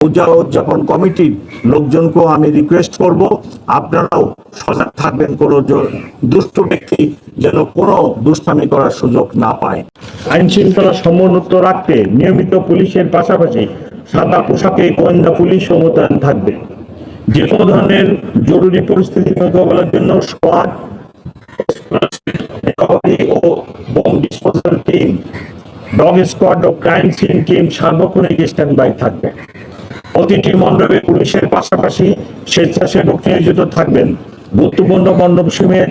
পূজা উদযাপন কমিটির লোকজনকেও আমি রিকোয়েস্ট করব, আপনারাও সজাগ থাকবেন, কোনো দুষ্ট ব্যক্তি যেন কোনো দুষ্টামি করার সুযোগ না পায়। আইন শৃঙ্খলা সমুন্নত রাখতে নিয়মিত পুলিশের পাশাপাশি সাদা পোশাকে গোয়েন্দা পুলিশও মোতায়েন থাকবে। যে কোনো ধরনের জরুরি পরিস্থিতি মোকাবেলার জন্য স্কোয়াড, রিকভারি ও bomb disposal team, dog squad ও ক্রাইম সিন টিম সার্বক্ষণিক স্ট্যান্ড বাই থাকবে। প্রতিটি মণ্ডপে পুলিশের পাশাপাশি স্বেচ্ছাসেবক নিয়োজিত থাকবেন। গুরুত্বপূর্ণ মণ্ডপ সমূহের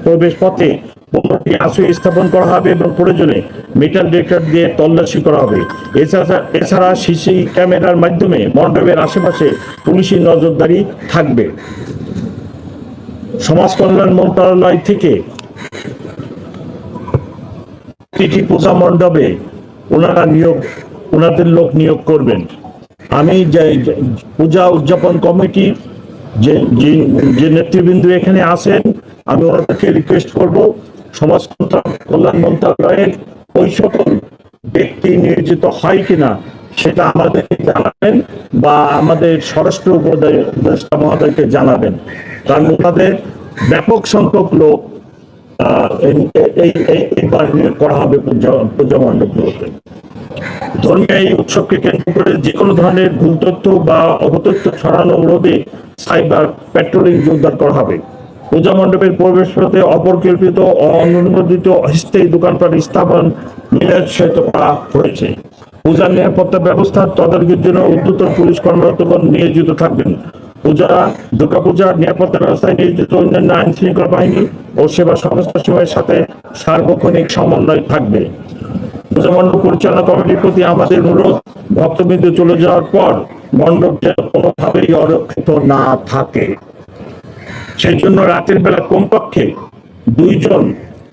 প্রবেশ পথে 15টি আশ্রয় স্থাপন করা হবে এবং প্রয়োজনে মেটাল ডিটেক্টর দিয়ে তল্লাশি করা হবে। এছাড়া সিসি ক্যামেরার মাধ্যমে মণ্ডপের আশেপাশে পুলিশি নজরদারি থাকবে। সমাজ কল্যাণ মন্ত্রণালয় থেকে প্রতিটি পূজা মণ্ডপে ওনাদের লোক নিয়োগ করবেন। আমি পূজা উদযাপন কমিটির যে নেতৃবৃন্দ এখানে আছেন, আমি ওনাদেরকে রিকোয়েস্ট করব, সমাজ কল্যাণ মন্ত্রণালয়ের ওই সকল ব্যক্তি নিয়োজিত হয় কিনা সেটা আমাদেরকে জানাবেন বা আমাদের স্বরাষ্ট্র উপদেষ্টা মহোদয়কে জানাবেন, কারণ ওনাদের ব্যাপক সংখ্যক লোক এইবার নিয়োগ করা হবে পূজা মণ্ডপগুলোতে। ধর্মীয় এই উৎসবকে কেন্দ্র করে যে কোনো ধরনের ভুল তথ্য বা অপতথ্য ছড়ানো রোধে সাইবার পেট্রোলিং জোরদার করা হবে। পূজা মণ্ডপের প্রবেশপথে অপরিকল্পিত অনুমোদিত অস্থায়ী দোকানপাট স্থাপন নিরুৎসাহিত করা হয়েছে। পূজার নিরাপত্তা ব্যবস্থার তদারকির জন্য উদ্যতন পুলিশ কর্মরতগণ নিয়োজিত থাকবেন। দুর্গাপূজার নিরাপত্তা ব্যবস্থায় নিয়োজিত অন্যান্য আইন শৃঙ্খলা বাহিনী ও সেবা সংস্থাসমূহের সাথে সার্বক্ষণিক সমন্বয় থাকবে। পূজা মণ্ডপ পরিচালনা কমিটির প্রতি আমাদের অনুরোধ, ভক্তবৃন্দ চলে যাওয়ার পর মণ্ডপ যেন কোনোভাবেই অরক্ষিত না থাকে। সেই জন্য রাতের বেলা কমপক্ষে 2 জন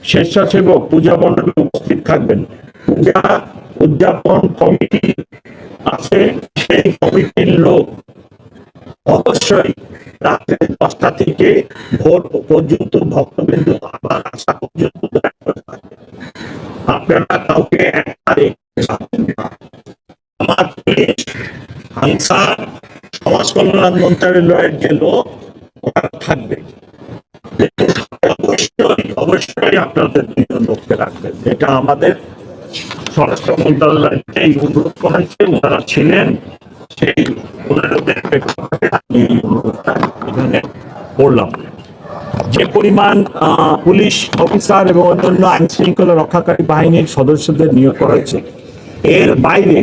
স্বেচ্ছাসেবক পূজা মণ্ডপে উপস্থিত থাকবেন। পূজা উদযাপন কমিটি আছে, সেই কমিটির লোক অবশ্যই রাত্রে 10টা থেকে ভোর পর্যন্ত ভক্তবৃন্দ আবার আসা পর্যন্ত আপনারা কাউকে আমার আনসার সমাজ কল্যাণ মন্ত্রণালয়ের যে লোক ওরা থাকবে, অবশ্যই আপনাদের 2 জন লোককে রাখবেন। এটা আমাদের স্বরাষ্ট্র মন্ত্রণালয়কে অনুরোধ করা হয়েছে, ওনারা ছিলেন, সেই অনুরোধের প্রেক্ষাপটে আমি অনুরোধটা এখানে করলাম। যে পরিমাণ পুলিশ অফিসার এবং অন্যান্য আইন শৃঙ্খলা রক্ষাকারী বাহিনীর সদস্যদের নিয়োগ করা হয়েছে, এর বাইরে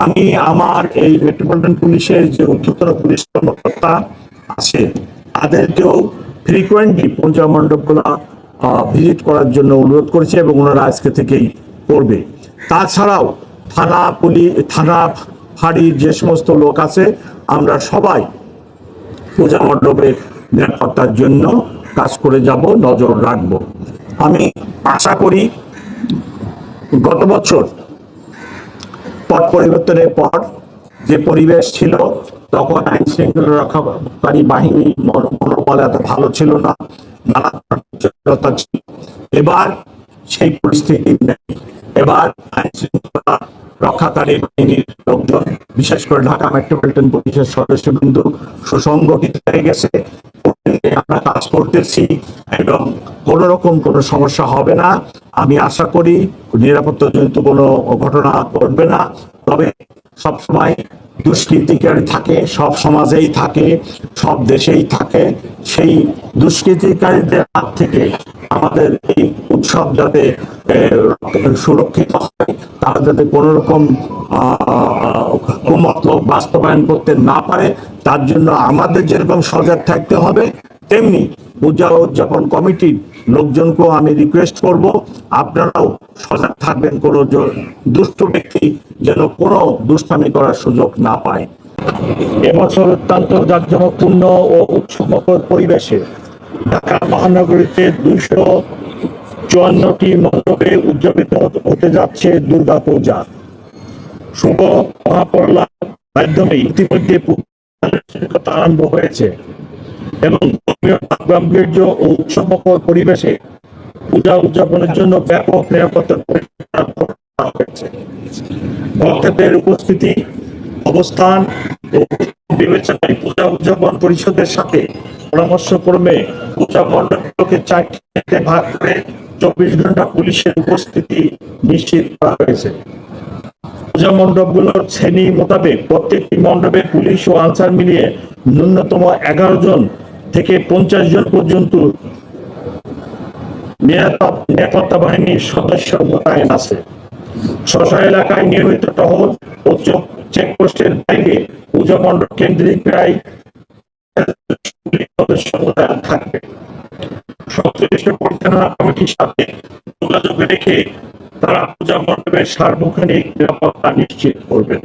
আমি আমার এই মেট্রোপলিটন পুলিশের যে উচ্চতর পুলিশ কর্মকর্তা আছে তাদেরকেও ফ্রিকোয়েন্টলি পূজা মণ্ডপগুলো ভিজিট করার জন্য অনুরোধ করেছে এবং ওনারা আজকে থেকেই করবে। তাছাড়াও থানা ফাঁড়ির যে সমস্ত লোক আছে, আমরা সবাই পূজা মণ্ডপের নিরাপত্তার জন্য কাজ করে যাব, নজর রাখবো। আমি আশা করি গত বছর পট পরিবর্তনের পর যে পরিবেশ ছিল তখন আইন শৃঙ্খলা রক্ষাকারী বাহিনী মনোবল এত ভালো ছিল না, নানা জটিলতা ছিল। এবার সেই পরিস্থিতি নেই। এবার আইন শৃঙ্খলা রক্ষাকারী বাহিনীর লোকজন, বিশেষ করে ঢাকা মেট্রোপলিটন পুলিশের সদস্যবৃন্দ সুসংগঠিত হয়ে গেছে। আমরা কাজ করতেছি এবং কোন রকম কোনো সমস্যা হবে না। আমি আশা করি নিরাপত্তাজনিত কোনো ঘটনা ঘটবে না। তবে সবসময় দুষ্কৃতিকারী থাকে, সব সমাজেই থাকে, সব দেশেই থাকে। সেই দুষ্কৃতিকারীদের হাত থেকে আমাদের এই উৎসব যাতে সুরক্ষিত হয়, তারা যাতে কোনো রকম কুমতলব বাস্তবায়ন করতে না পারে, তার জন্য আমাদের যেরকম সজাগ থাকতে হবে, তেমনি পূজা উদযাপন কমিটির লোকজনকেও আমি রিকোয়েস্ট করব, আপনারাও সজাগ থাকবেন, কোনো দুষ্ট ব্যক্তি যেন কোনো দুষ্টামি করার সুযোগ না পায়। এবছর অত্যন্ত জাঁকজমকপূর্ণ ও উৎসবমুখর পরিবেশে ঢাকা মহানগরীতে 254টি মণ্ডপে উদযাপিত হতে যাচ্ছে দুর্গা পূজা। শুভ মহাপরলার মাধ্যমে ইতিমধ্যে আরম্ভ হয়েছে এবং গাম্ভীর্য ও উৎসবমুখর পরিবেশে পূজা উদযাপনের জন্য ব্যাপক নিরাপত্তা হয়েছে। ভক্তদের উপস্থিতি অবস্থান ও বিবেচনায় পূজা উদযাপন পরিষদের সাথে পরামর্শক্রমে পূজা মণ্ডপগুলোকে 4টি ভাগ করে 24 ঘন্টা পুলিশের উপস্থিতি নিশ্চিত করা হয়েছে। পূজা মণ্ডপগুলোর শ্রেণী মোতাবেক প্রত্যেকটি মণ্ডপে পুলিশ ও আনসার মিলিয়ে ন্যূনতম 11 জন থেকে 50 জন পর্যন্ত নিরাপত্তা বাহিনীর সদস্য মোতায়েন আছে। স্ব এলাকায় নিয়মিত টহল ও চেকপোস্টের বাইরে পূজা মণ্ডপ কেন্দ্রিক প্রায় সদস্য মোতায়েন থাকবে। সংশ্লিষ্ট পরিচালনা কমিটির সাথে যোগাযোগ রেখে তারা পূজা মণ্ডপের সার্বক্ষণিক নিরাপত্তা নিশ্চিত করবেন।